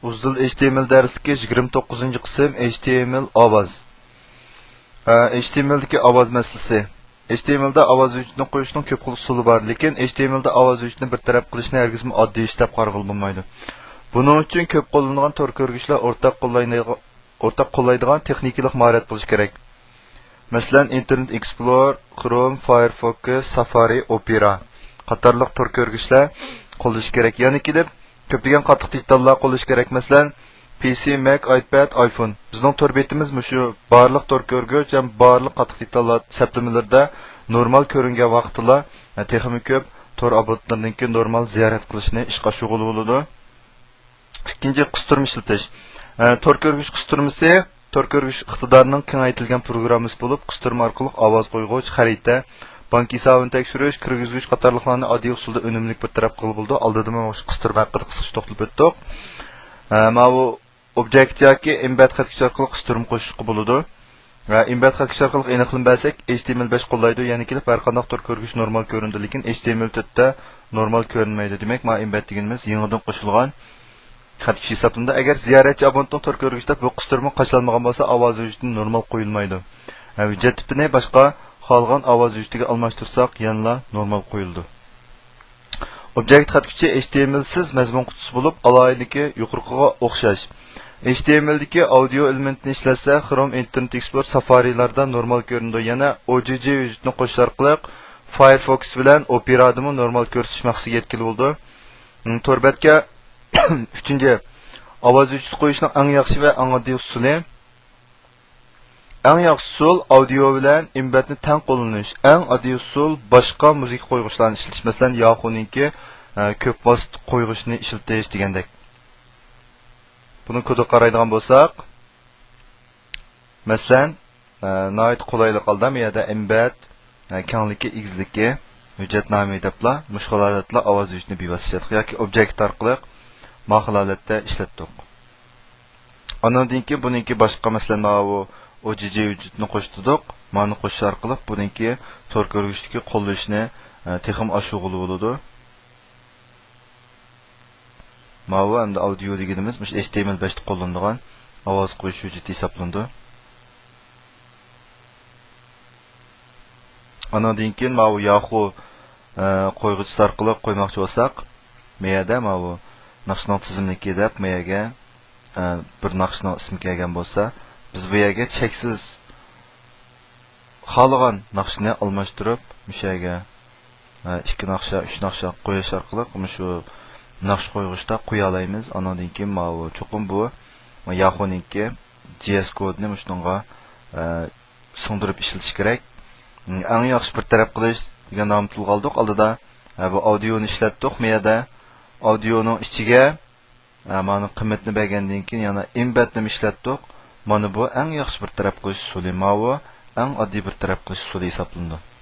Uzdil HTML darsligi 29 qism HTML ovoz. HTMLdagi ovoz masalasi. HTMLda ovoz vujudini qo'yishning ko'p xil usuli bor, lekin HTMLda ovoz vujudini bir taraf qilishni hargiz oddiy ish deb qaralib bo'lmaydi. Buning uchun ko'p qo'llanilgan tor ko'rgichlar o'rtaq qo'llaydigan texnikalik mahorat bo'lish kerak. Masalan, Internet Explorer, Chrome, Firefox, Safari, Opera qatorliq tor ko'rgichlar qo'llash kerak. Ya'ni kelib ko'plagan qattiq detallar qo'llash kerak. Masalan, PC, Mac, iPad, iPhone. Bizning tor betimiz shu barliq tor ko'rgich ham barliq qattiq detallar saplamalarda normal ko'ringan vaqtida texnik ko'p tor obodlarningki normal ziyorat qilishni ishqa shug'ul bo'ladi. Ikkinchi qistirma ishlatish. Tor ko'rgich qistirmasi tor ko'rgich iqtidorining kengaytirilgan programmasi bo'lib, qistirma orqali ovoz qo'yg'ich, xarita, bank hisobini tekshirish, kirgizgich qatorliqlarni oddiy usulda unumli bir taraf qilib bo'ldi. Oldida men o'sha qistirma haqida qisqacha to'xtalib o'tdik. Bu objekt yoki embed xatkash orqali qistirma qo'shishga bo'ladi. Va embed xatkash orqali aniqlanmasak, HTML5 qo'llaydi, ya'ni kelib har qanday tor ko'rgich normal ko'rindi, lekin HTML4da normal ko'rinmaydi. Demak, embed deganimiz yangidan qo'shilgan xatkash hisoblanadi. Agar ziyoratchi abonentning tor ko'rgichda bu qistirma qachlanmagan bo'lsa, ovoz vujudini normal qo'yilmaydi. Hujjat tipini boshqa qolgan ovoz vujudiga almashtirsak, yana normal qo'yildi. Objekt xatkachi HTML siz mazmun qutisi bo'lib, alohidagi yuqoriga o'xshash. HTMLdagi audio elementini ishlatsa, Chrome, Internet Explorer, Safari'larda normal ko'rinadi. Yana OGG vujudini qo'shish orqali Firefox bilan Opera'da normal ko'rsatish maqsadiga yetkazib bo'ldi. Torbetga 3-chi ovoz vujud qo'yishning eng yaxshi va eng oddiy usuli. Eng yaxshi usul audio bilan embedni teng qo'llanish. Eng oddiy usul boshqa muzika qo'yg'ichlarni ishlatish. Masalan, Yahoo'ningki ko'p vosita qo'yg'ichni ishlatish degandek. Buni kodga qaraydigan bo'lsak, masalan, nihoyat qulayli holda bu yerda embed kengligi, egizligi, hujjatnoma deblar, mushg'ulotlar ovoz vujudini bevosita yoki objekt orqali mahalolatda ishlatdik. Andan keyin buningki boshqa masalan bu OGG vujudni qo'shtirdik. Mana qo'shish orqali buningki tor ko'rgichdagi qo'llashni texim ashug'uli bo'ladi. Mana hamda audio deganimiz HTML5 da qo'llanilgan ovoz qo'yish vujudi hisoblandi. Andan keyin mana Yahoo qo'yg'ich orqali qo'ymoqchi bo'lsak, bu yerda mana naqshning tizimligi deb bu yerga bir naqshning ismi kelgan bo'lsa, biz bu yerga cheksiz xohlagan naqshni almashtirib, o'sha yerga 2 naqsha, 3 naqsha qo'yish orqali shu naqsh qo'yg'ichda qo'ya olamiz. Andan keyin mana cho'qim bu Yahoo'ningki JS kodini shunga singdirib ishlatish kerak. Eng yaxshi bir taraf qilish degan nom tilg'aldik. Oldida bu audioni ishlatdik. Bu yerda audioning ichiga mana qiymatni bergandan keyin yana embedni ishlatdik. Mana bu eng yaxshi bir taraf qilish usuli. Mana eng oddiy bir taraf qilish usuli hisoblanadi.